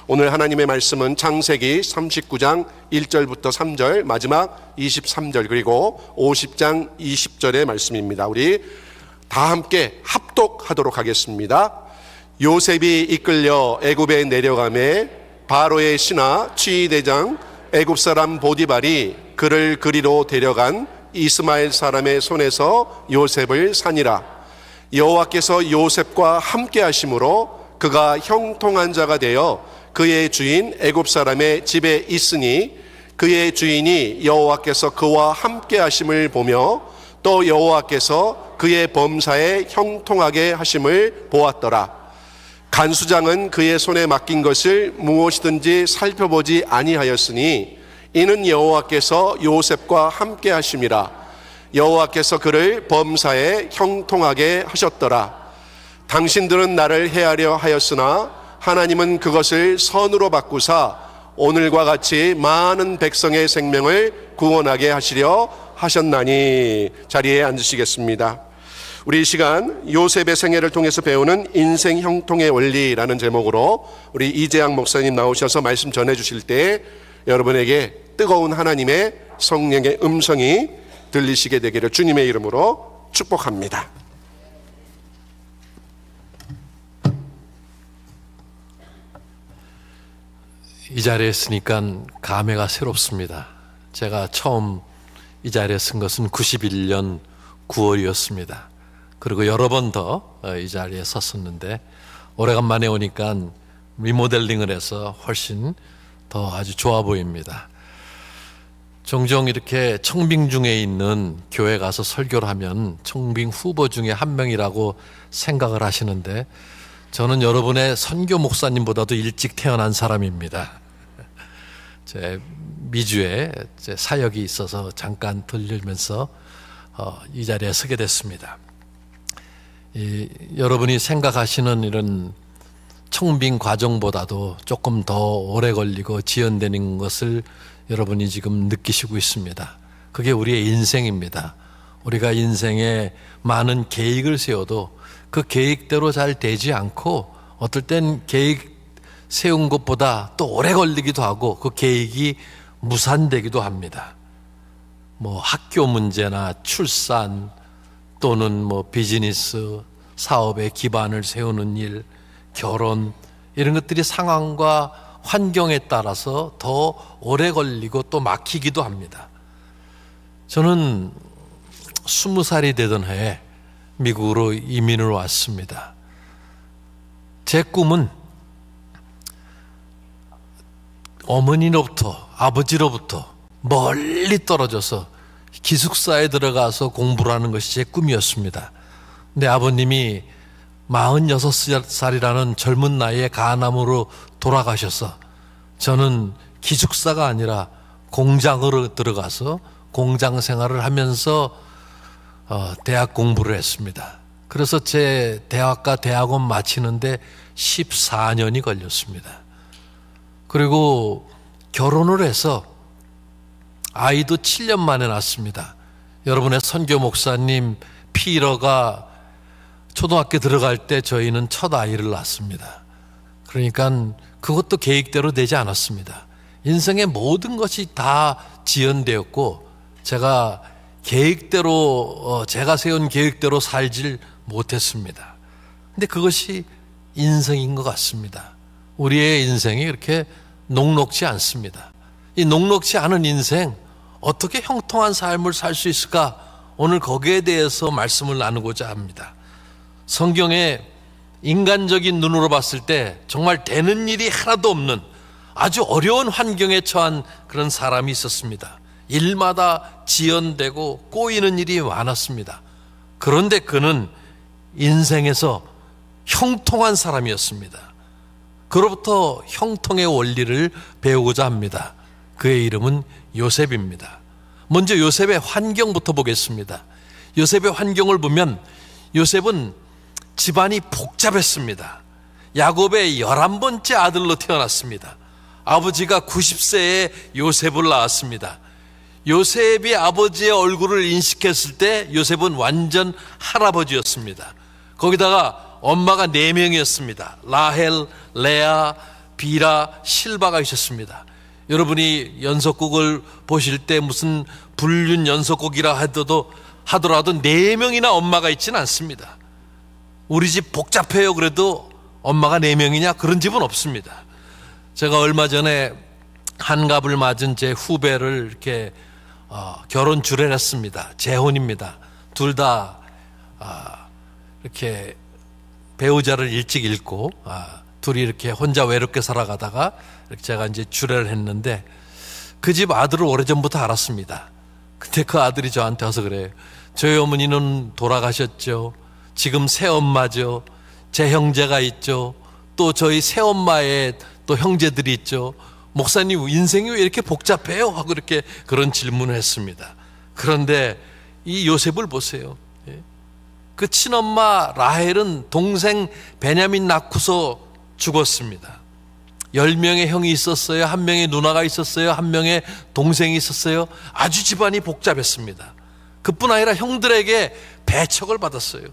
오늘 하나님의 말씀은 창세기 39장 1절부터 3절, 마지막 23절, 그리고 50장 20절의 말씀입니다. 우리 다 함께 합독하도록 하겠습니다. 요셉이 이끌려 애굽에 내려가매 바로의 신하 취대장 애굽 사람 보디발이 그를 그리로 데려간 이스마엘 사람의 손에서 요셉을 사니라. 여호와께서 요셉과 함께 하심으로 그가 형통한 자가 되어 그의 주인 애굽 사람의 집에 있으니 그의 주인이 여호와께서 그와 함께 하심을 보며 또 여호와께서 그의 범사에 형통하게 하심을 보았더라. 간수장은 그의 손에 맡긴 것을 무엇이든지 살펴보지 아니하였으니 이는 여호와께서 요셉과 함께 하심이라. 여호와께서 그를 범사에 형통하게 하셨더라. 당신들은 나를 해하려 하였으나 하나님은 그것을 선으로 바꾸사 오늘과 같이 많은 백성의 생명을 구원하게 하시려 하셨나니. 자리에 앉으시겠습니다. 우리 이 시간 요셉의 생애를 통해서 배우는 인생 형통의 원리라는 제목으로 우리 이재양 목사님 나오셔서 말씀 전해주실 때 여러분에게 뜨거운 하나님의 성령의 음성이 들리시게 되기를 주님의 이름으로 축복합니다. 이 자리에 있으니까 감회가 새롭습니다. 제가 처음 이 자리에 쓴 것은 91년 9월이었습니다. 그리고 여러 번 더 이 자리에 섰었는데 오래간만에 오니까 리모델링을 해서 훨씬 더 아주 좋아 보입니다. 종종 이렇게 청빙 중에 있는 교회 가서 설교를 하면 청빙 후보 중에 한 명이라고 생각을 하시는데 저는 여러분의 선교 목사님보다도 일찍 태어난 사람입니다. 제 미주에 제 사역이 있어서 잠깐 들리면서 이 자리에 서게 됐습니다. 여러분이 생각하시는 이런 청빙 과정보다도 조금 더 오래 걸리고 지연되는 것을 여러분이 지금 느끼시고 있습니다. 그게 우리의 인생입니다. 우리가 인생에 많은 계획을 세워도 그 계획대로 잘 되지 않고 어떨 땐 계획 세운 것보다 또 오래 걸리기도 하고 그 계획이 무산되기도 합니다. 뭐 학교 문제나 출산 또는 뭐 비즈니스, 사업의 기반을 세우는 일, 결혼 이런 것들이 상황과 환경에 따라서 더 오래 걸리고 또 막히기도 합니다. 저는 20살이 되던 해에 미국으로 이민을 왔습니다. 제 꿈은 어머니로부터 아버지로부터 멀리 떨어져서 기숙사에 들어가서 공부를 하는 것이 제 꿈이었습니다. 근데 아버님이 46살이라는 젊은 나이에 간암으로 돌아가셔서 저는 기숙사가 아니라 공장으로 들어가서 공장 생활을 하면서 대학 공부를 했습니다. 그래서 제 대학과 대학원 마치는데 14년이 걸렸습니다. 그리고 결혼을 해서 아이도 7년 만에 낳았습니다. 여러분의 선교 목사님 피러가 초등학교 들어갈 때 저희는 첫 아이를 낳았습니다. 그러니까 그것도 계획대로 되지 않았습니다. 인생의 모든 것이 다 지연되었고 제가 계획대로 제가 세운 계획대로 살질 못했습니다. 근데 그것이 인생인 것 같습니다. 우리의 인생이 이렇게 녹록지 않습니다. 이 녹록지 않은 인생 어떻게 형통한 삶을 살 수 있을까? 오늘 거기에 대해서 말씀을 나누고자 합니다. 성경에 인간적인 눈으로 봤을 때 정말 되는 일이 하나도 없는 아주 어려운 환경에 처한 그런 사람이 있었습니다. 일마다 지연되고 꼬이는 일이 많았습니다. 그런데 그는 인생에서 형통한 사람이었습니다. 그로부터 형통의 원리를 배우고자 합니다. 그의 이름은 요셉입니다. 먼저 요셉의 환경부터 보겠습니다. 요셉의 환경을 보면 요셉은 집안이 복잡했습니다. 야곱의 11번째 아들로 태어났습니다. 아버지가 90세에 요셉을 낳았습니다. 요셉이 아버지의 얼굴을 인식했을 때 요셉은 완전 할아버지였습니다. 거기다가 엄마가 4명이었습니다. 라헬, 레아, 비라 실바가 있었습니다. 여러분이 연속곡을 보실 때 무슨 불륜 연속곡이라 하더라도 4명이나 엄마가 있지는 않습니다. 우리 집 복잡해요. 그래도 엄마가 4명이냐? 그런 집은 없습니다. 제가 얼마 전에 한갑을 맞은 제 후배를 이렇게 결혼 주례를 했습니다. 재혼입니다. 둘 다 이렇게 배우자를 일찍 잃고 둘이 이렇게 혼자 외롭게 살아가다가 이렇게 제가 이제 주례를 했는데 그 집 아들을 오래전부터 알았습니다. 근데 그 아들이 저한테 와서 그래요. 저희 어머니는 돌아가셨죠. 지금 새엄마죠. 제 형제가 있죠. 또 저희 새엄마의 또 형제들이 있죠. 목사님 인생이 왜 이렇게 복잡해요? 하고 이렇게 그런 질문을 했습니다. 그런데 이 요셉을 보세요. 그 친엄마 라헬은 동생 베냐민 낳고서 죽었습니다. 10명의 형이 있었어요. 1명의 누나가 있었어요. 1명의 동생이 있었어요. 아주 집안이 복잡했습니다. 그뿐 아니라 형들에게 배척을 받았어요.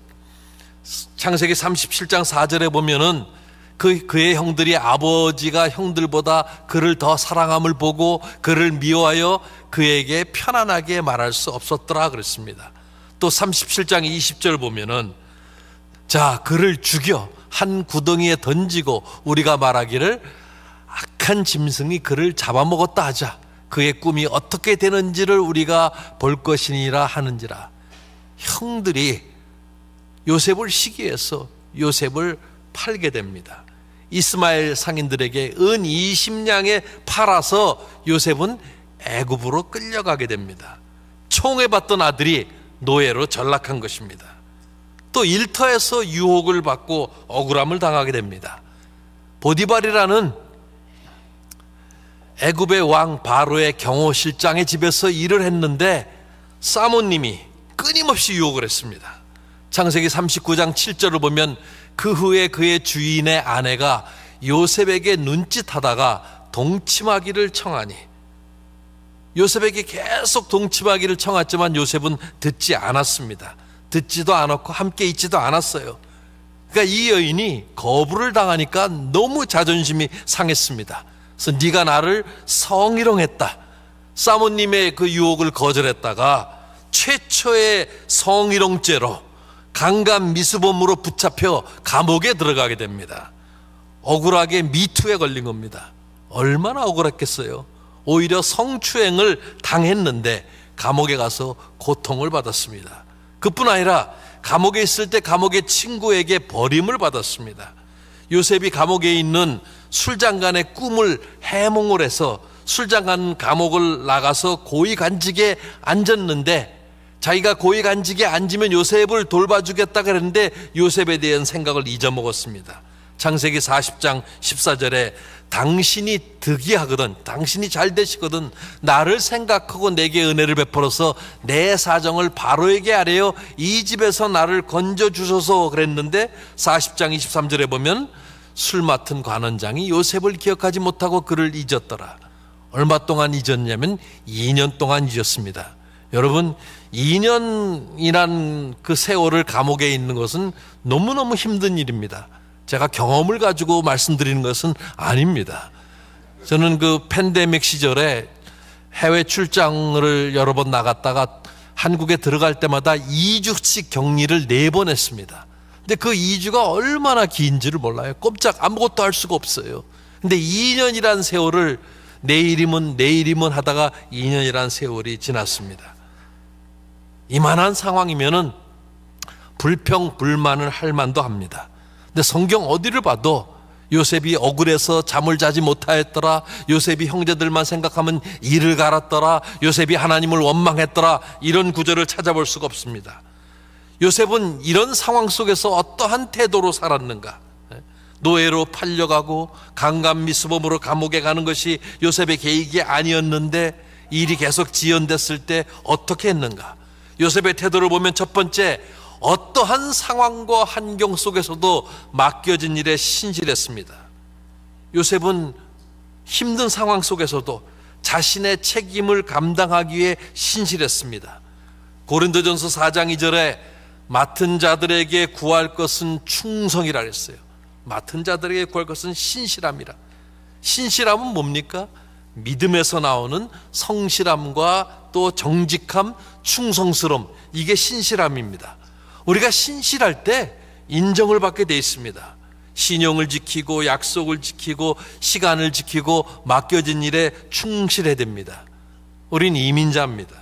창세기 37장 4절에 보면은 그의 형들이 아버지가 형들보다 그를 더 사랑함을 보고 그를 미워하여 그에게 편안하게 말할 수 없었더라 그랬습니다. 또 37장 20절 보면은 자, 그를 죽여 한 구덩이에 던지고 우리가 말하기를 악한 짐승이 그를 잡아먹었다 하자. 그의 꿈이 어떻게 되는지를 우리가 볼 것이니라 하는지라. 형들이 요셉을 시기해서 요셉을 팔게 됩니다. 이스마엘 상인들에게 은 20냥에 팔아서 요셉은 애굽으로 끌려가게 됩니다. 총애받던 아들이 노예로 전락한 것입니다. 또 일터에서 유혹을 받고 억울함을 당하게 됩니다. 보디발이라는 애굽의 왕 바로의 경호실장의 집에서 일을 했는데 사모님이 끊임없이 유혹을 했습니다. 창세기 39장 7절을 보면 그 후에 그의 주인의 아내가 요셉에게 눈짓하다가 동침하기를 청하니, 요셉에게 계속 동침하기를 청했지만 요셉은 듣지 않았습니다. 듣지도 않았고 함께 있지도 않았어요. 그러니까 이 여인이 거부를 당하니까 너무 자존심이 상했습니다. 그래서 네가 나를 성희롱했다. 사모님의 그 유혹을 거절했다가 최초의 성희롱죄로 강간 미수범으로 붙잡혀 감옥에 들어가게 됩니다. 억울하게 미투에 걸린 겁니다. 얼마나 억울했겠어요. 오히려 성추행을 당했는데 감옥에 가서 고통을 받았습니다. 그뿐 아니라 감옥에 있을 때 감옥의 친구에게 버림을 받았습니다. 요셉이 감옥에 있는 술장간의 꿈을 해몽을 해서 술장간 감옥을 나가서 고위간직에 앉았는데 자기가 고위간직에 앉으면 요셉을 돌봐주겠다 그랬는데 요셉에 대한 생각을 잊어먹었습니다. 창세기 40장 14절에 당신이 득이하거든, 당신이 잘 되시거든 나를 생각하고 내게 은혜를 베풀어서 내 사정을 바로에게 아뢰어 이 집에서 나를 건져주소서 그랬는데 40장 23절에 보면 술 맡은 관원장이 요셉을 기억하지 못하고 그를 잊었더라. 얼마 동안 잊었냐면 2년 동안 잊었습니다. 여러분, 2년이란 그 세월을 감옥에 있는 것은 너무너무 힘든 일입니다. 제가 경험을 가지고 말씀드리는 것은 아닙니다. 저는 그 팬데믹 시절에 해외 출장을 여러 번 나갔다가 한국에 들어갈 때마다 2주씩 격리를 4번 했습니다. 근데 그 2주가 얼마나 긴지를 몰라요. 꼼짝 아무것도 할 수가 없어요. 근데 2년이란 세월을 내일이면 하다가 2년이란 세월이 지났습니다. 이만한 상황이면은 불평 불만을 할 만도 합니다. 근데 성경 어디를 봐도 요셉이 억울해서 잠을 자지 못하였더라, 요셉이 형제들만 생각하면 이를 갈았더라, 요셉이 하나님을 원망했더라, 이런 구절을 찾아볼 수가 없습니다. 요셉은 이런 상황 속에서 어떠한 태도로 살았는가? 노예로 팔려가고 강간미수범으로 감옥에 가는 것이 요셉의 계획이 아니었는데 일이 계속 지연됐을 때 어떻게 했는가? 요셉의 태도를 보면 첫 번째, 어떠한 상황과 환경 속에서도 맡겨진 일에 신실했습니다. 요셉은 힘든 상황 속에서도 자신의 책임을 감당하기 위해 신실했습니다. 고린도전서 4장 2절에 맡은 자들에게 구할 것은 충성이라 했어요. 맡은 자들에게 구할 것은 신실함이라. 신실함은 뭡니까? 믿음에서 나오는 성실함과 또 정직함, 충성스러움, 이게 신실함입니다. 우리가 신실할 때 인정을 받게 돼 있습니다. 신용을 지키고 약속을 지키고 시간을 지키고 맡겨진 일에 충실해야 됩니다. 우린 이민자입니다.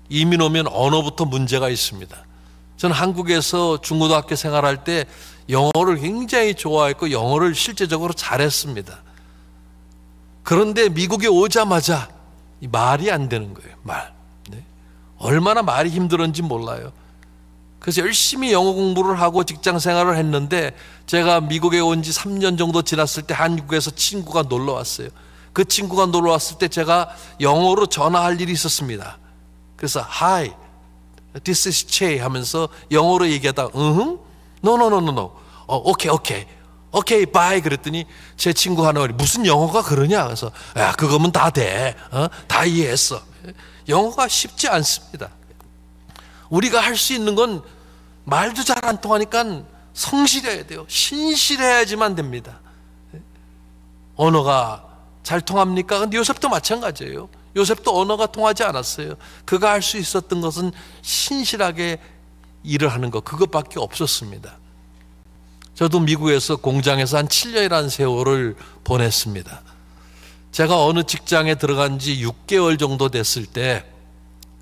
이민 오면 언어부터 문제가 있습니다. 저는 한국에서 중고등학교 생활할 때 영어를 굉장히 좋아했고 영어를 실제적으로 잘했습니다. 그런데 미국에 오자마자 말이 안 되는 거예요. 네. 얼마나 말이 힘들었는지 몰라요. 그래서 열심히 영어 공부를 하고 직장 생활을 했는데, 제가 미국에 온 지 3년 정도 지났을 때 한국에서 친구가 놀러 왔어요. 그 친구가 놀러 왔을 때 제가 영어로 전화할 일이 있었습니다. 그래서 Hi, this is Che 하면서 영어로 얘기하다가 No. 오케이, bye 그랬더니 제 친구 하나 말이 무슨 영어가 그러냐. 그래서 야, 그거면 다 돼. 다 이해했어. 영어가 쉽지 않습니다. 우리가 할 수 있는 건 말도 잘 안 통하니까 성실해야 돼요. 신실해야지만 됩니다. 언어가 잘 통합니까? 근데 요셉도 마찬가지예요. 요셉도 언어가 통하지 않았어요. 그가 할 수 있었던 것은 신실하게 일을 하는 것, 그것밖에 없었습니다. 저도 미국에서 공장에서 한 7년이라는 세월을 보냈습니다. 제가 어느 직장에 들어간 지 6개월 정도 됐을 때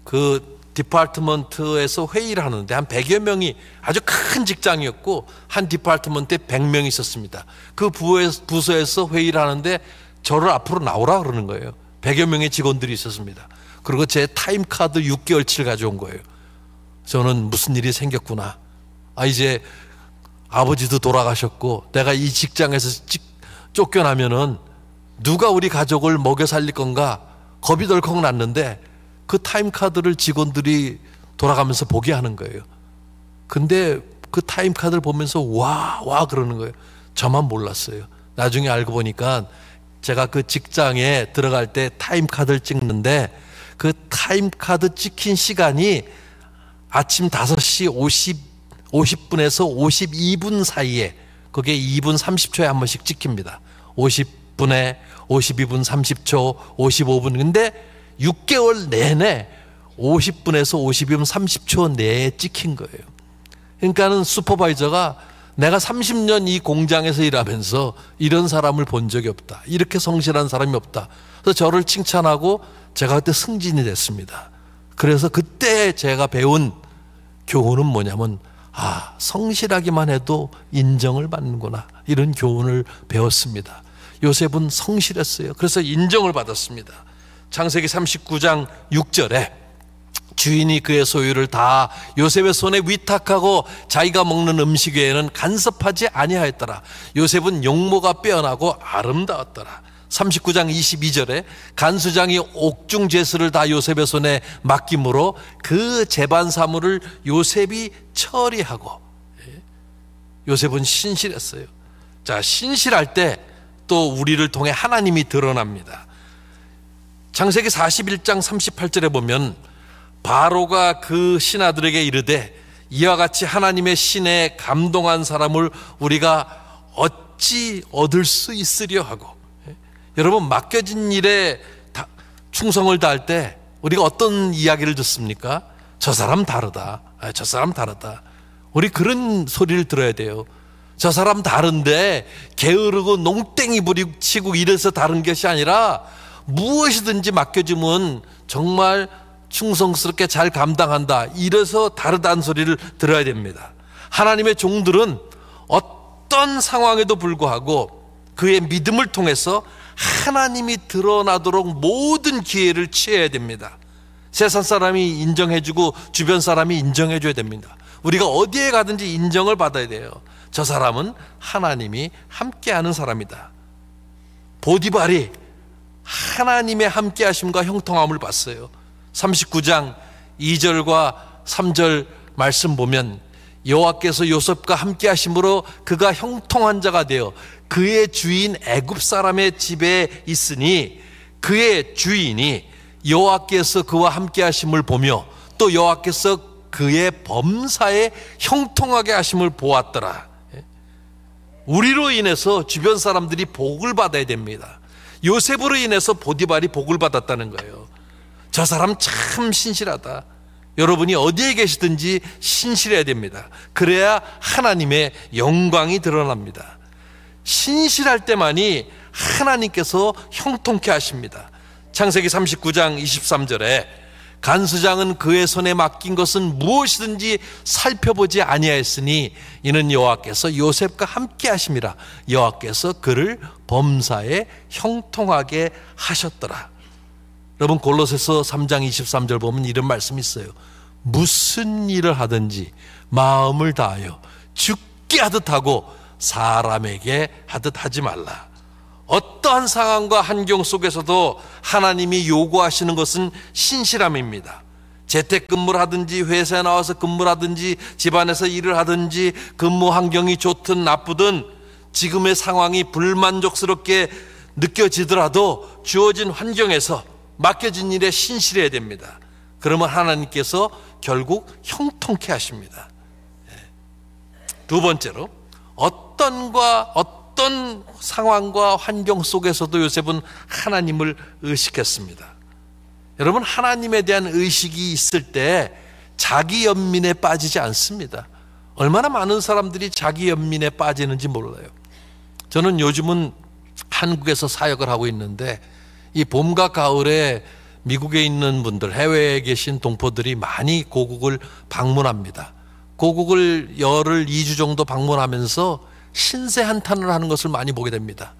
그 디파트먼트에서 회의를 하는데 한 100여 명이, 아주 큰 직장이었고 한 디파트먼트에 100명이 있었습니다. 그 부서에서 회의를 하는데 저를 앞으로 나오라 그러는 거예요. 100여 명의 직원들이 있었습니다. 그리고 제 타임카드 6개월치를 가져온 거예요. 저는 무슨 일이 생겼구나. 이제 아버지도 돌아가셨고 내가 이 직장에서 쫓겨나면은 누가 우리 가족을 먹여 살릴 건가 겁이 덜컥 났는데, 그 타임카드를 직원들이 돌아가면서 보게 하는 거예요. 근데 그 타임카드를 보면서 와 그러는 거예요. 저만 몰랐어요. 나중에 알고 보니까 제가 그 직장에 들어갈 때 타임카드를 찍는데, 그 타임카드 찍힌 시간이 아침 5시 50분에서 52분 사이에, 그게 2분 30초에 한 번씩 찍힙니다. 50분에 52분 30초, 55분. 근데 6개월 내내 50분에서 52분 30초 내에 찍힌 거예요. 그러니까는 슈퍼바이저가 내가 30년 이 공장에서 일하면서 이런 사람을 본 적이 없다. 이렇게 성실한 사람이 없다. 그래서 저를 칭찬하고 제가 그때 승진이 됐습니다. 그래서 그때 제가 배운 교훈은 뭐냐면, 성실하기만 해도 인정을 받는구나. 이런 교훈을 배웠습니다. 요셉은 성실했어요. 그래서 인정을 받았습니다. 창세기 39장 6절에 주인이 그의 소유를 다 요셉의 손에 위탁하고 자기가 먹는 음식 외에는 간섭하지 아니하였더라. 요셉은 용모가 빼어나고 아름다웠더라. 39장 22절에 간수장이 옥중 제수를 다 요셉의 손에 맡김으로 그 재반 사물을 요셉이 처리하고. 요셉은 신실했어요. 자, 신실할 때 또 우리를 통해 하나님이 드러납니다. 창세기 41장 38절에 보면 바로가 그 신하들에게 이르되 이와 같이 하나님의 신에 감동한 사람을 우리가 어찌 얻을 수 있으려 하고. 여러분, 맡겨진 일에 충성을 다할 때 우리가 어떤 이야기를 듣습니까? 저 사람 다르다. 저 사람 다르다. 우리 그런 소리를 들어야 돼요. 저 사람 다른데 게으르고 농땡이 부리치고 이래서 다른 것이 아니라 무엇이든지 맡겨주면 정말 충성스럽게 잘 감당한다. 이래서 다르다는 소리를 들어야 됩니다. 하나님의 종들은 어떤 상황에도 불구하고 그의 믿음을 통해서 하나님이 드러나도록 모든 기회를 취해야 됩니다. 세상 사람이 인정해주고 주변 사람이 인정해줘야 됩니다. 우리가 어디에 가든지 인정을 받아야 돼요. 저 사람은 하나님이 함께하는 사람이다. 보디발이 하나님의 함께하심과 형통함을 봤어요. 39장 2절과 3절 말씀 보면 여호와께서 요셉과 함께하심으로 그가 형통한 자가 되어 그의 주인 애굽 사람의 집에 있으니 그의 주인이 여호와께서 그와 함께하심을 보며 또 여호와께서 그의 범사에 형통하게 하심을 보았더라. 우리로 인해서 주변 사람들이 복을 받아야 됩니다. 요셉으로 인해서 보디발이 복을 받았다는 거예요. 저 사람 참 신실하다. 여러분이 어디에 계시든지 신실해야 됩니다. 그래야 하나님의 영광이 드러납니다. 신실할 때만이 하나님께서 형통케 하십니다. 창세기 39장 23절에 간수장은 그의 손에 맡긴 것은 무엇이든지 살펴보지 아니하였으니 이는 여호와께서 요셉과 함께 하심이라. 여호와께서 그를 범사에 형통하게 하셨더라. 여러분, 골로새서 3장 23절 보면 이런 말씀이 있어요. 무슨 일을 하든지 마음을 다하여 죽게 하듯 하고 사람에게 하듯 하지 말라. 어떠한 상황과 환경 속에서도 하나님이 요구하시는 것은 신실함입니다. 재택근무를 하든지 회사에 나와서 근무를 하든지 집안에서 일을 하든지 근무 환경이 좋든 나쁘든 지금의 상황이 불만족스럽게 느껴지더라도 주어진 환경에서 맡겨진 일에 신실해야 됩니다. 그러면 하나님께서 결국 형통케 하십니다. 두 번째로, 어떤 상황과 환경 속에서도 요셉은 하나님을 의식했습니다. 여러분, 하나님에 대한 의식이 있을 때 자기 연민에 빠지지 않습니다. 얼마나 많은 사람들이 자기 연민에 빠지는지 몰라요. 저는 요즘은 한국에서 사역을 하고 있는데 이 봄과 가을에 미국에 있는 분들, 해외에 계신 동포들이 많이 고국을 방문합니다. 고국을 열흘 2주 정도 방문하면서 신세 한탄을 하는 것을 많이 보게 됩니다.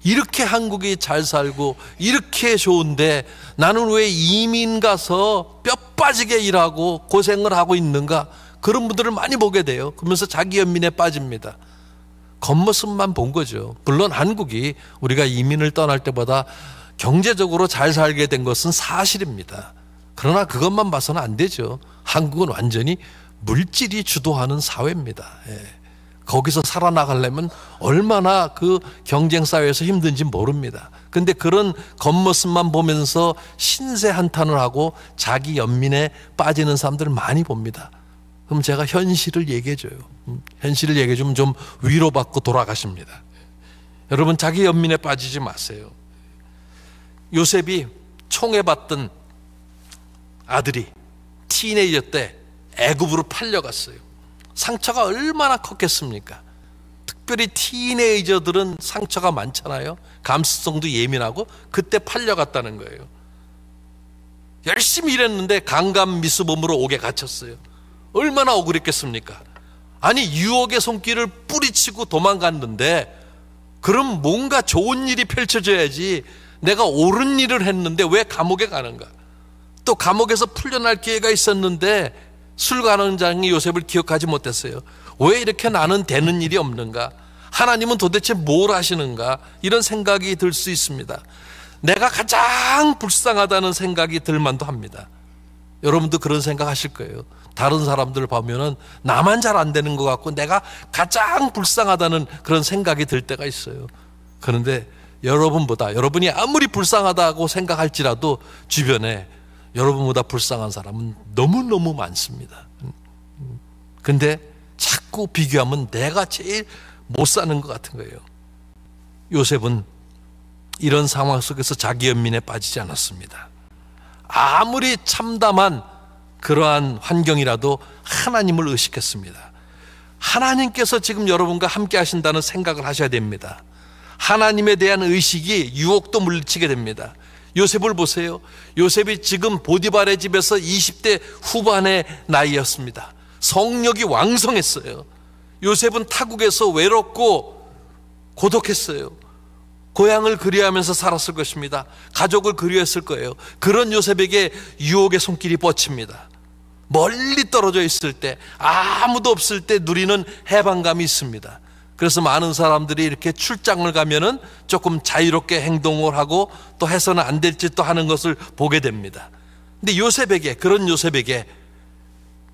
이렇게 한국이 잘 살고 이렇게 좋은데 나는 왜 이민 가서 뼈 빠지게 일하고 고생을 하고 있는가, 그런 분들을 많이 보게 돼요. 그러면서 자기 연민에 빠집니다. 겉모습만 본 거죠. 물론 한국이 우리가 이민을 떠날 때보다 경제적으로 잘 살게 된 것은 사실입니다. 그러나 그것만 봐서는 안 되죠. 한국은 완전히 물질이 주도하는 사회입니다. 거기서 살아나가려면 얼마나 그 경쟁사회에서 힘든지 모릅니다. 근데 그런 겉모습만 보면서 신세 한탄을 하고 자기 연민에 빠지는 사람들을 많이 봅니다. 그럼 제가 현실을 얘기해줘요. 현실을 얘기해주면 좀 위로받고 돌아가십니다. 여러분, 자기 연민에 빠지지 마세요. 요셉이 총애받던 아들이 티네이저 때 애굽으로 팔려갔어요. 상처가 얼마나 컸겠습니까? 특별히 티네이저들은 상처가 많잖아요. 감수성도 예민하고. 그때 팔려갔다는 거예요. 열심히 일했는데 강간미수범으로 옥에 갇혔어요. 얼마나 억울했겠습니까? 아니, 유혹의 손길을 뿌리치고 도망갔는데 그럼 뭔가 좋은 일이 펼쳐져야지. 내가 옳은 일을 했는데 왜 감옥에 가는가? 또 감옥에서 풀려날 기회가 있었는데 술관원장이 요셉을 기억하지 못했어요. 왜 이렇게 나는 되는 일이 없는가? 하나님은 도대체 뭘 하시는가? 이런 생각이 들 수 있습니다. 내가 가장 불쌍하다는 생각이 들 만도 합니다. 여러분도 그런 생각 하실 거예요. 다른 사람들을 보면은 나만 잘 안 되는 것 같고 내가 가장 불쌍하다는 그런 생각이 들 때가 있어요. 그런데 여러분이 아무리 불쌍하다고 생각할지라도 주변에 여러분보다 불쌍한 사람은 너무너무 많습니다. 근데 자꾸 비교하면 내가 제일 못 사는 것 같은 거예요. 요셉은 이런 상황 속에서 자기 연민에 빠지지 않았습니다. 아무리 참담한 그러한 환경이라도 하나님을 의식했습니다. 하나님께서 지금 여러분과 함께 하신다는 생각을 하셔야 됩니다. 하나님에 대한 의식이 유혹도 물리치게 됩니다. 요셉을 보세요. 요셉이 지금 보디발의 집에서 20대 후반의 나이였습니다. 성욕이 왕성했어요. 요셉은 타국에서 외롭고 고독했어요. 고향을 그리워하면서 살았을 것입니다. 가족을 그리워했을 거예요. 그런 요셉에게 유혹의 손길이 뻗칩니다. 멀리 떨어져 있을 때, 아무도 없을 때 누리는 해방감이 있습니다. 그래서 많은 사람들이 이렇게 출장을 가면은 조금 자유롭게 행동을 하고 또 해서는 안 될 짓도 하는 것을 보게 됩니다. 근데 그런 요셉에게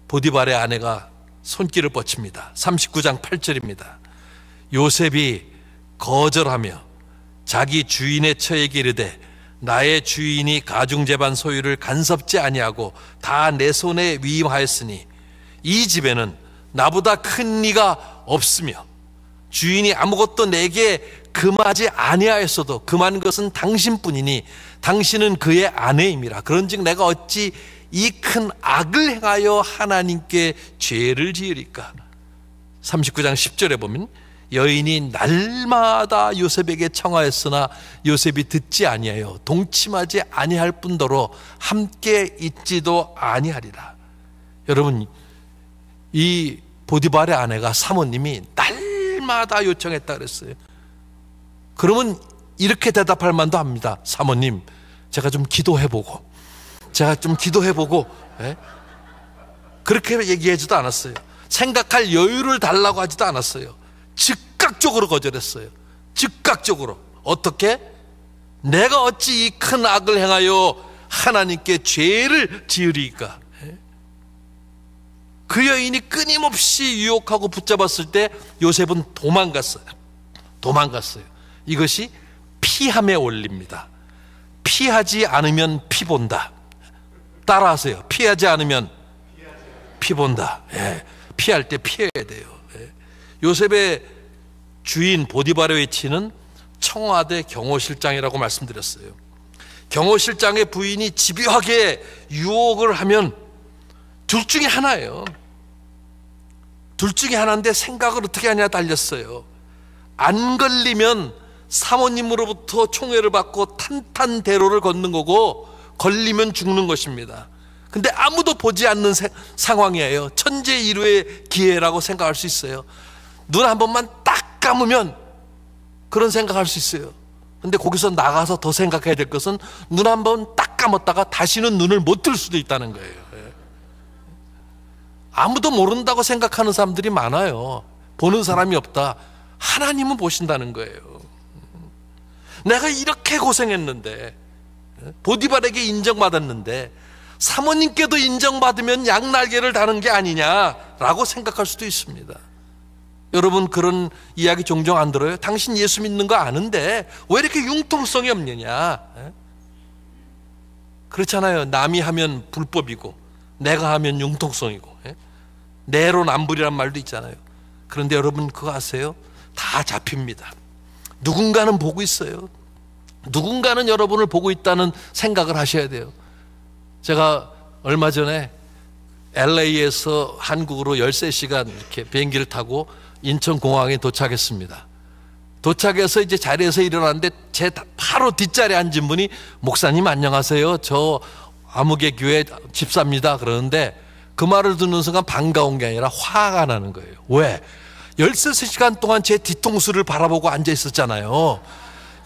보디발의 아내가 손길을 뻗칩니다. 39장 8절입니다. 요셉이 거절하며 자기 주인의 처에게 이르되 나의 주인이 가중재반 소유를 간섭지 아니하고 다 내 손에 위임하였으니 이 집에는 나보다 큰 이가 없으며 주인이 아무것도 내게 금하지 아니하였어도 금한 것은 당신뿐이니 당신은 그의 아내임이라. 그런즉 내가 어찌 이 큰 악을 행하여 하나님께 죄를 지으리까. 39장 10절에 보면 여인이 날마다 요셉에게 청하였으나 요셉이 듣지 아니하여 동침하지 아니할 뿐더러 함께 있지도 아니하리라. 여러분, 이 보디발의 아내가 사모님이 날마다 요청했다 그랬어요. 그러면 이렇게 대답할 만도 합니다. 사모님, 제가 좀 기도해보고 예? 그렇게 얘기하지도 않았어요. 생각할 여유를 달라고 하지도 않았어요. 즉각적으로 거절했어요. 즉각적으로. 어떻게? 내가 어찌 이 큰 악을 행하여 하나님께 죄를 지으리까. 그 여인이 끊임없이 유혹하고 붙잡았을 때 요셉은 도망갔어요. 이것이 피함의 원리입니다. 피하지 않으면 피 본다. 따라하세요. 피하지 않으면 피 본다. 예. 피할 때 피해야 돼요. 예. 요셉의 주인 보디발의 위치는 청와대 경호실장이라고 말씀드렸어요. 경호실장의 부인이 집요하게 유혹을 하면 둘 중에 하나예요. 둘 중에 하나인데 생각을 어떻게 하냐 달렸어요. 안 걸리면 사모님으로부터 총애를 받고 탄탄대로를 걷는 거고, 걸리면 죽는 것입니다. 근데 아무도 보지 않는 상황이에요. 천재일우의 기회라고 생각할 수 있어요. 눈 한 번만 딱 감으면 그런 생각할 수 있어요. 근데 거기서 나가서 더 생각해야 될 것은 눈 한 번 딱 감았다가 다시는 눈을 못 뜰 수도 있다는 거예요. 아무도 모른다고 생각하는 사람들이 많아요. 보는 사람이 없다. 하나님은 보신다는 거예요. 내가 이렇게 고생했는데, 보디발에게 인정받았는데 사모님께도 인정받으면 양날개를 다는 게 아니냐라고 생각할 수도 있습니다. 여러분, 그런 이야기 종종 안 들어요? 당신 예수 믿는 거 아는데 왜 이렇게 융통성이 없느냐. 그렇잖아요. 남이 하면 불법이고 내가 하면 융통성이고, 내로남불이란 말도 있잖아요. 그런데 여러분 그거 아세요? 다 잡힙니다. 누군가는 보고 있어요. 누군가는 여러분을 보고 있다는 생각을 하셔야 돼요. 제가 얼마 전에 LA에서 한국으로 13시간 이렇게 비행기를 타고 인천공항에 도착했습니다. 도착해서 이제 자리에서 일어났는데 제 바로 뒷자리에 앉은 분이 목사님 안녕하세요. 저 아무개 교회 집사입니다. 그러는데 그 말을 듣는 순간 반가운 게 아니라 화가 나는 거예요. 왜? 13시간 동안 제 뒤통수를 바라보고 앉아 있었잖아요.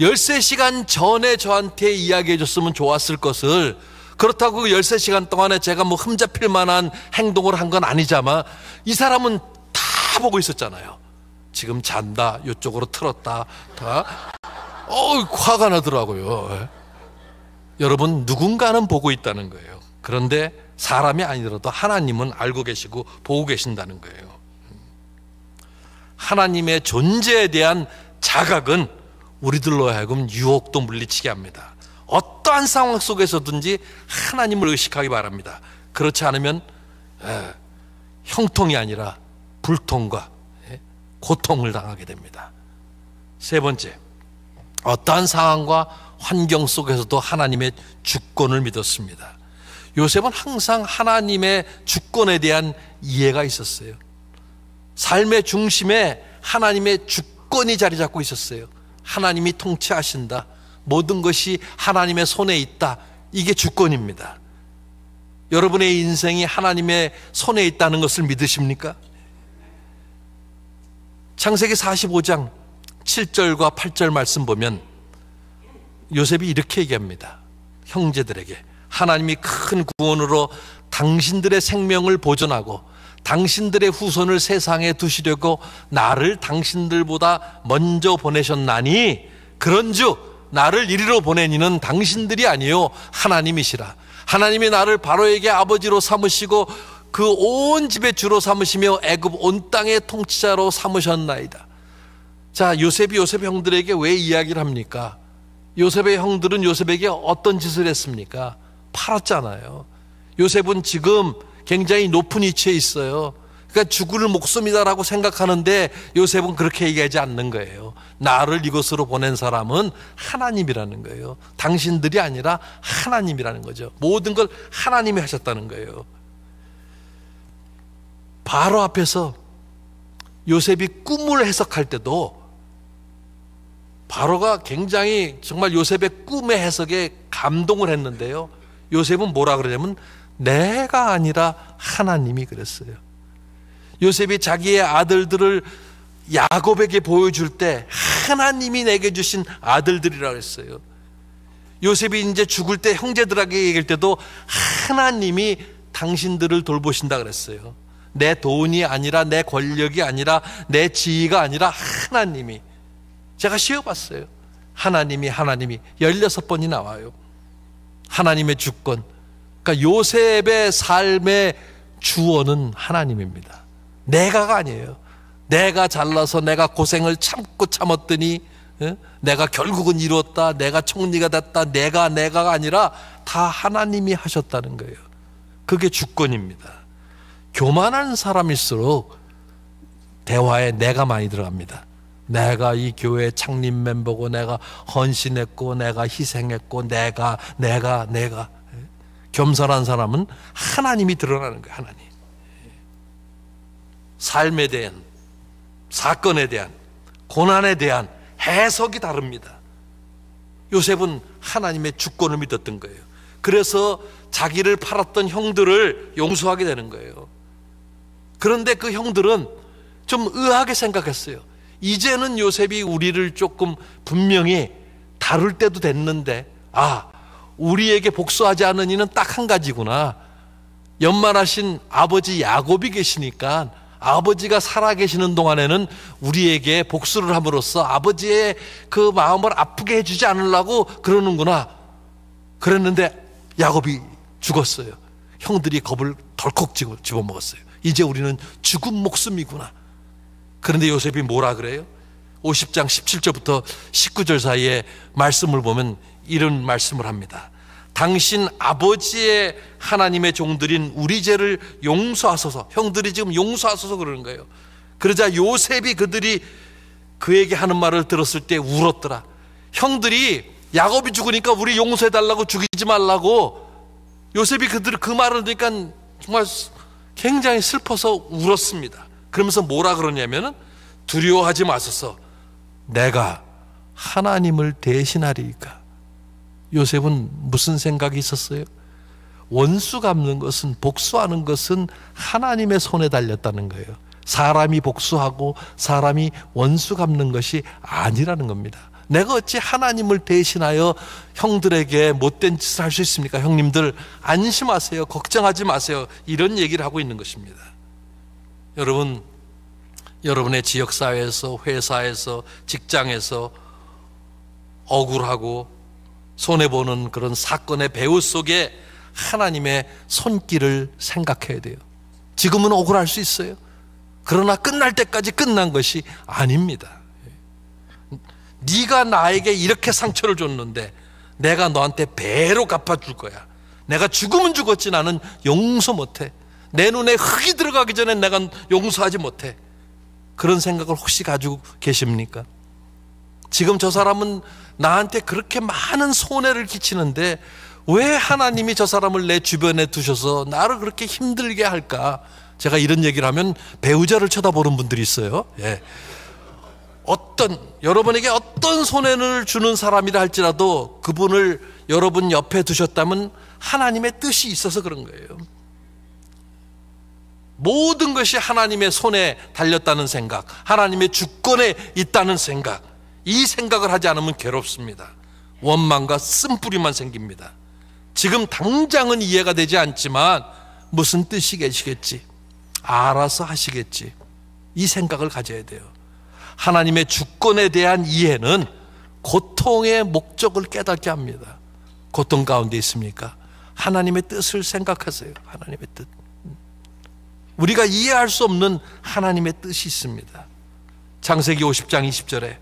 13시간 전에 저한테 이야기해 줬으면 좋았을 것을, 그렇다고 13시간 동안에 제가 뭐 흠잡힐 만한 행동을 한 건 아니지만 이 사람은 다 보고 있었잖아요. 지금 잔다, 이쪽으로 틀었다, 다. 화가 나더라고요. 여러분, 누군가는 보고 있다는 거예요. 그런데 사람이 아니더라도 하나님은 알고 계시고 보고 계신다는 거예요. 하나님의 존재에 대한 자각은 우리들로 하여금 유혹도 물리치게 합니다. 어떠한 상황 속에서든지 하나님을 의식하기 바랍니다. 그렇지 않으면 형통이 아니라 불통과 고통을 당하게 됩니다. 세 번째, 어떠한 상황과 환경 속에서도 하나님의 주권을 믿었습니다. 요셉은 항상 하나님의 주권에 대한 이해가 있었어요. 삶의 중심에 하나님의 주권이 자리 잡고 있었어요. 하나님이 통치하신다. 모든 것이 하나님의 손에 있다. 이게 주권입니다. 여러분의 인생이 하나님의 손에 있다는 것을 믿으십니까? 창세기 45장 7절과 8절 말씀 보면 요셉이 이렇게 얘기합니다. 형제들에게 하나님이 큰 구원으로 당신들의 생명을 보존하고 당신들의 후손을 세상에 두시려고 나를 당신들보다 먼저 보내셨나니 그런즉 나를 이리로 보낸 이는 당신들이 아니요 하나님이시라. 하나님이 나를 바로에게 아버지로 삼으시고 그 온 집의 주로 삼으시며 애굽 온 땅의 통치자로 삼으셨나이다. 자, 요셉이 요셉 형들에게 왜 이야기를 합니까? 요셉의 형들은 요셉에게 어떤 짓을 했습니까? 팔았잖아요. 요셉은 지금 굉장히 높은 위치에 있어요. 그러니까 죽을 목숨이다라고 생각하는데 요셉은 그렇게 얘기하지 않는 거예요. 나를 이곳으로 보낸 사람은 하나님이라는 거예요. 당신들이 아니라 하나님이라는 거죠. 모든 걸 하나님이 하셨다는 거예요. 바로 앞에서 요셉이 꿈을 해석할 때도 바로가 굉장히 정말 요셉의 꿈의 해석에 감동을 했는데요. 요셉은 뭐라 그러냐면 내가 아니라 하나님이 그랬어요. 요셉이 자기의 아들들을 야곱에게 보여줄 때 하나님이 내게 주신 아들들이라고 했어요. 요셉이 이제 죽을 때 형제들에게 얘기할 때도 하나님이 당신들을 돌보신다 그랬어요. 내 돈이 아니라, 내 권력이 아니라, 내 지위가 아니라 하나님이. 제가 쉬어봤어요. 하나님이 16번이 나와요. 하나님의 주권. 그러니까 요셉의 삶의 주원은 하나님입니다. 내가가 아니에요. 내가 잘나서 내가 고생을 참았더니 내가 결국은 이뤘다, 내가 총리가 됐다, 내가가 아니라 다 하나님이 하셨다는 거예요. 그게 주권입니다. 교만한 사람일수록 대화에 내가 많이 들어갑니다. 내가 이 교회 창립 멤버고, 내가 헌신했고, 내가 희생했고, 내가. 겸손한 사람은 하나님이 드러나는 거예요. 하나님. 삶에 대한, 사건에 대한, 고난에 대한 해석이 다릅니다. 요셉은 하나님의 주권을 믿었던 거예요. 그래서 자기를 팔았던 형들을 용서하게 되는 거예요. 그런데 그 형들은 좀 의아하게 생각했어요. 이제는 요셉이 우리를 조금 분명히 다룰 때도 됐는데, 우리에게 복수하지 않은 이는 딱 한 가지구나. 연만하신 아버지 야곱이 계시니까 아버지가 살아계시는 동안에는 우리에게 복수를 함으로써 아버지의 그 마음을 아프게 해주지 않으려고 그러는구나. 그랬는데 야곱이 죽었어요. 형들이 겁을 덜컥 집어먹었어요. 이제 우리는 죽은 목숨이구나. 그런데 요셉이 뭐라 그래요? 50장 17절부터 19절 사이에 말씀을 보면 이런 말씀을 합니다. 당신 아버지의 하나님의 종들인 우리 죄를 용서하소서. 형들이 지금 용서하소서 그러는 거예요. 그러자 요셉이 그들이 그에게 하는 말을 들었을 때 울었더라. 형들이 야곱이 죽으니까 우리 용서해달라고, 죽이지 말라고. 요셉이 그들 그 말을 들으니까 정말 굉장히 슬퍼서 울었습니다. 그러면서 뭐라 그러냐면은 두려워하지 마소서. 내가 하나님을 대신하리이까. 요셉은 무슨 생각이 있었어요? 원수 갚는 것은, 복수하는 것은 하나님의 손에 달렸다는 거예요. 사람이 복수하고 사람이 원수 갚는 것이 아니라는 겁니다. 내가 어찌 하나님을 대신하여 형들에게 못된 짓을 할 수 있습니까? 형님들 안심하세요. 걱정하지 마세요. 이런 얘기를 하고 있는 것입니다. 여러분, 여러분의 지역사회에서, 회사에서, 직장에서 억울하고 손해보는 그런 사건의 배후 속에 하나님의 손길을 생각해야 돼요. 지금은 억울할 수 있어요. 그러나 끝날 때까지 끝난 것이 아닙니다. 네가 나에게 이렇게 상처를 줬는데 내가 너한테 배로 갚아줄 거야. 내가 죽으면 죽었지 나는 용서 못해. 내 눈에 흙이 들어가기 전에 내가 용서하지 못해. 그런 생각을 혹시 가지고 계십니까? 지금 저 사람은 나한테 그렇게 많은 손해를 끼치는데 왜 하나님이 저 사람을 내 주변에 두셔서 나를 그렇게 힘들게 할까? 제가 이런 얘기를 하면 배우자를 쳐다보는 분들이 있어요. 예. 여러분에게 어떤 손해를 주는 사람이라 할지라도 그분을 여러분 옆에 두셨다면 하나님의 뜻이 있어서 그런 거예요. 모든 것이 하나님의 손에 달렸다는 생각, 하나님의 주권에 있다는 생각, 이 생각을 하지 않으면 괴롭습니다. 원망과 쓴뿌리만 생깁니다. 지금 당장은 이해가 되지 않지만 무슨 뜻이 계시겠지, 알아서 하시겠지, 이 생각을 가져야 돼요. 하나님의 주권에 대한 이해는 고통의 목적을 깨닫게 합니다. 고통 가운데 있습니까? 하나님의 뜻을 생각하세요. 하나님의 뜻. 우리가 이해할 수 없는 하나님의 뜻이 있습니다. 창세기 50장 20절에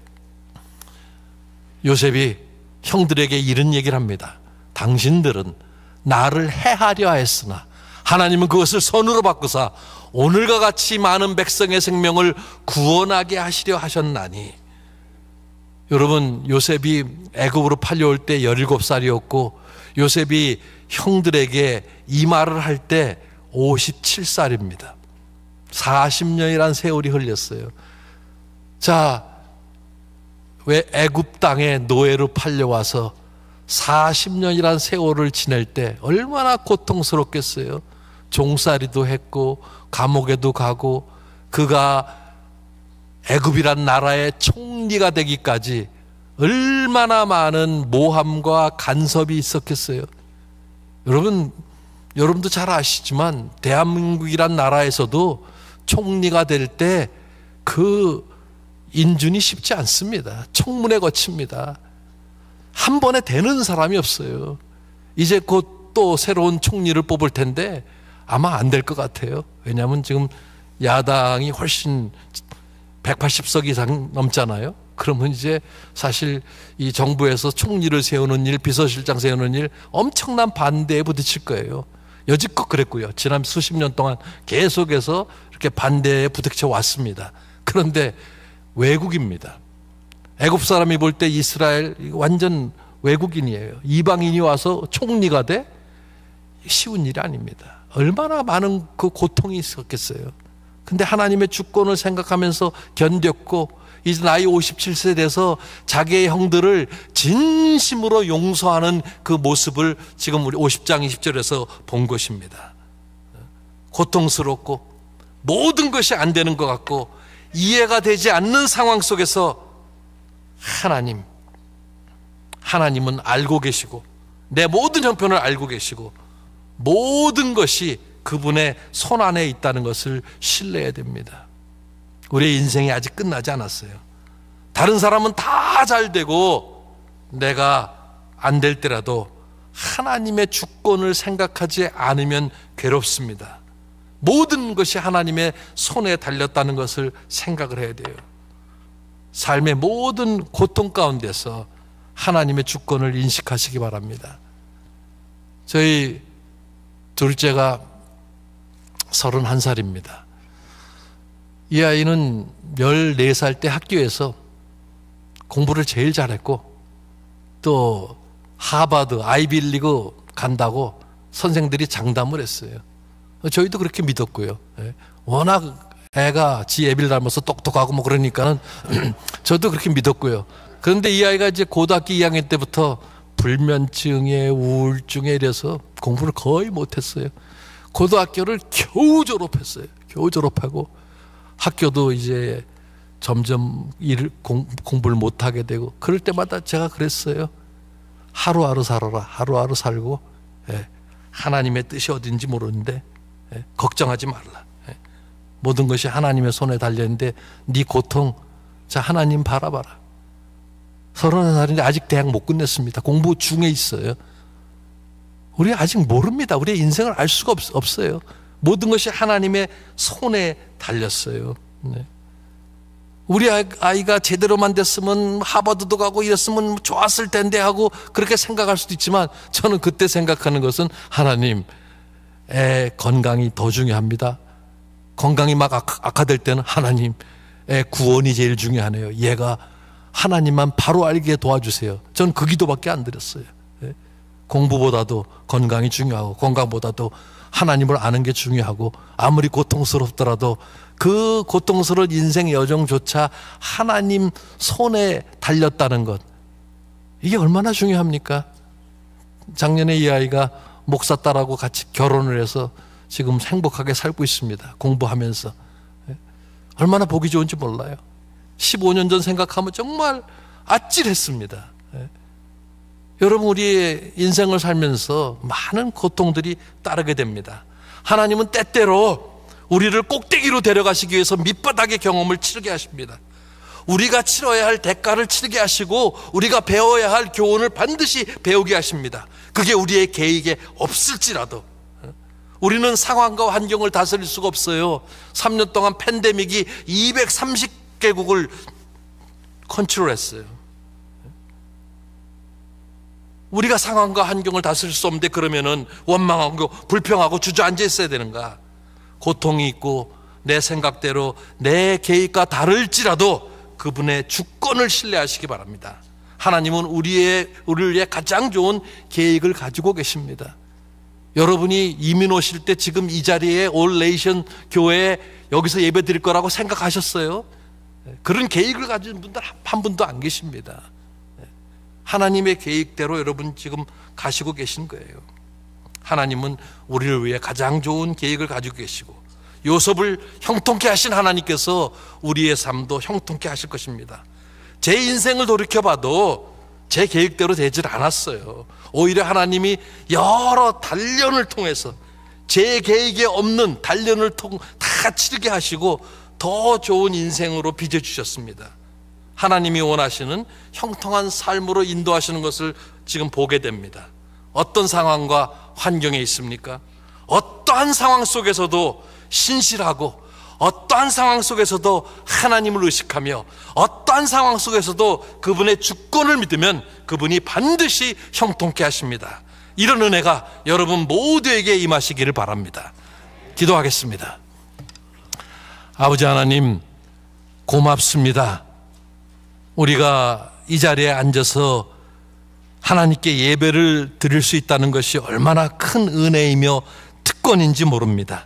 요셉이 형들에게 이런 얘기를 합니다. 당신들은 나를 해하려 했으나 하나님은 그것을 선으로 바꾸사 오늘과 같이 많은 백성의 생명을 구원하게 하시려 하셨나니. 여러분, 요셉이 애굽으로 팔려올 때 17살이었고 요셉이 형들에게 이 말을 할 때 57살입니다. 40년이란 세월이 흘렸어요. 자, 왜 애굽 땅에 노예로 팔려와서 40년이란 세월을 지낼 때 얼마나 고통스럽겠어요. 종살이도 했고 감옥에도 가고 그가 애굽이란 나라의 총리가 되기까지 얼마나 많은 모함과 간섭이 있었겠어요. 여러분도 잘 아시지만 대한민국이란 나라에서도 총리가 될 때 그 인준이 쉽지 않습니다. 청문회 거칩니다. 한 번에 되는 사람이 없어요. 이제 곧 또 새로운 총리를 뽑을 텐데 아마 안 될 것 같아요. 왜냐하면 지금 야당이 훨씬 180석 이상 넘잖아요. 그러면 이제 사실 이 정부에서 총리를 세우는 일, 비서실장 세우는 일 엄청난 반대에 부딪힐 거예요. 여지껏 그랬고요. 지난 수십 년 동안 계속해서 이렇게 반대에 부딪혀 왔습니다. 그런데 외국입니다. 애굽 사람이 볼 때 이스라엘 완전 외국인이에요. 이방인이 와서 총리가 돼? 쉬운 일이 아닙니다. 얼마나 많은 그 고통이 있었겠어요. 근데 하나님의 주권을 생각하면서 견뎠고 이제 나이 57세 돼서 자기의 형들을 진심으로 용서하는 그 모습을 지금 우리 50장 20절에서 본 것입니다. 고통스럽고 모든 것이 안 되는 것 같고 이해가 되지 않는 상황 속에서 하나님은 알고 계시고 내 모든 형편을 알고 계시고 모든 것이 그분의 손 안에 있다는 것을 신뢰해야 됩니다. 우리의 인생이 아직 끝나지 않았어요. 다른 사람은 다 잘 되고 내가 안 될 때라도 하나님의 주권을 생각하지 않으면 괴롭습니다. 모든 것이 하나님의 손에 달렸다는 것을 생각을 해야 돼요. 삶의 모든 고통 가운데서 하나님의 주권을 인식하시기 바랍니다. 저희 둘째가 31살입니다. 이 아이는 14살 때 학교에서 공부를 제일 잘했고 또 하버드, 아이비리그 간다고 선생들이 장담을 했어요. 저희도 그렇게 믿었고요. 워낙 애가 지 애비를 닮아서 똑똑하고 뭐 그러니까는 저도 그렇게 믿었고요. 그런데 이 아이가 이제 고등학교 2학년 때부터 불면증에 우울증에 이래서 공부를 거의 못했어요. 고등학교를 겨우 졸업했어요. 겨우 졸업하고 학교도 이제 점점 공부를 못하게 되고 그럴 때마다 제가 그랬어요. 하루하루 살아라. 하루하루 살고 하나님의 뜻이 어딘지 모르는데 걱정하지 말라. 모든 것이 하나님의 손에 달려있는데 네 고통 자 하나님 바라봐라. 31살인데 아직 대학 못 끝냈습니다. 공부 중에 있어요. 우리 아직 모릅니다. 우리의 인생을 알 수가 없어요. 모든 것이 하나님의 손에 달렸어요. 네. 우리 아이가 제대로만 됐으면 하버드도 가고 이랬으면 좋았을 텐데 하고 그렇게 생각할 수도 있지만 저는 그때 생각하는 것은 하나님 애 건강이 더 중요합니다. 건강이 막 악화될 때는 하나님 애 구원이 제일 중요하네요. 얘가 하나님만 바로 알게 도와주세요. 저는 그 기도밖에 안 드렸어요. 공부보다도 건강이 중요하고 건강보다도 하나님을 아는 게 중요하고 아무리 고통스럽더라도 그 고통스러운 인생 여정조차 하나님 손에 달렸다는 것 이게 얼마나 중요합니까? 작년에 이 아이가 목사 딸하고 같이 결혼을 해서 지금 행복하게 살고 있습니다. 공부하면서 얼마나 보기 좋은지 몰라요. 15년 전 생각하면 정말 아찔했습니다. 여러분 우리의 인생을 살면서 많은 고통들이 따르게 됩니다. 하나님은 때때로 우리를 꼭대기로 데려가시기 위해서 밑바닥의 경험을 치르게 하십니다. 우리가 치러야 할 대가를 치르게 하시고 우리가 배워야 할 교훈을 반드시 배우게 하십니다. 그게 우리의 계획에 없을지라도 우리는 상황과 환경을 다스릴 수가 없어요. 3년 동안 팬데믹이 230개국을 컨트롤했어요. 우리가 상황과 환경을 다스릴 수 없는데 그러면은 원망하고 불평하고 주저앉아 있어야 되는가? 고통이 있고 내 생각대로 내 계획과 다를지라도 그분의 주권을 신뢰하시기 바랍니다. 하나님은 우리를 위해 가장 좋은 계획을 가지고 계십니다. 여러분이 이민 오실 때 지금 이 자리에 올 네이션 교회에 여기서 예배 드릴 거라고 생각하셨어요? 그런 계획을 가진 분들 한 분도 안 계십니다. 하나님의 계획대로 여러분 지금 가시고 계신 거예요. 하나님은 우리를 위해 가장 좋은 계획을 가지고 계시고 요셉을 형통케 하신 하나님께서 우리의 삶도 형통케 하실 것입니다. 제 인생을 돌이켜봐도 제 계획대로 되질 않았어요. 오히려 하나님이 여러 단련을 통해서 제 계획에 없는 단련을 다 치르게 하시고 더 좋은 인생으로 빚어주셨습니다. 하나님이 원하시는 형통한 삶으로 인도하시는 것을 지금 보게 됩니다. 어떤 상황과 환경에 있습니까? 어떠한 상황 속에서도 신실하고 어떠한 상황 속에서도 하나님을 의식하며 어떠한 상황 속에서도 그분의 주권을 믿으면 그분이 반드시 형통케 하십니다. 이런 은혜가 여러분 모두에게 임하시기를 바랍니다. 기도하겠습니다. 아버지 하나님, 고맙습니다. 우리가 이 자리에 앉아서 하나님께 예배를 드릴 수 있다는 것이 얼마나 큰 은혜이며 특권인지 모릅니다.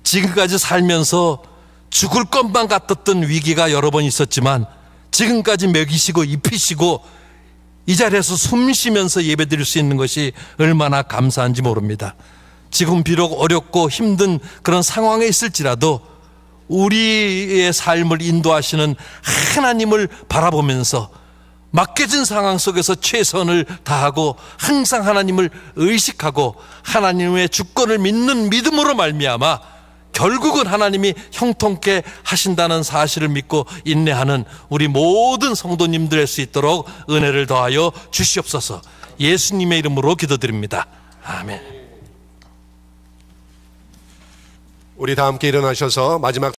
지금까지 살면서 죽을 것만 같았던 위기가 여러 번 있었지만 지금까지 먹이시고 입히시고 이 자리에서 숨 쉬면서 예배 드릴 수 있는 것이 얼마나 감사한지 모릅니다. 지금 비록 어렵고 힘든 그런 상황에 있을지라도 우리의 삶을 인도하시는 하나님을 바라보면서 맡겨진 상황 속에서 최선을 다하고 항상 하나님을 의식하고 하나님의 주권을 믿는 믿음으로 말미암아 결국은 하나님이 형통케 하신다는 사실을 믿고 인내하는 우리 모든 성도님들 할 수 있도록 은혜를 더하여 주시옵소서. 예수님의 이름으로 기도드립니다. 아멘. 우리 다 함께 일어나셔서 마지막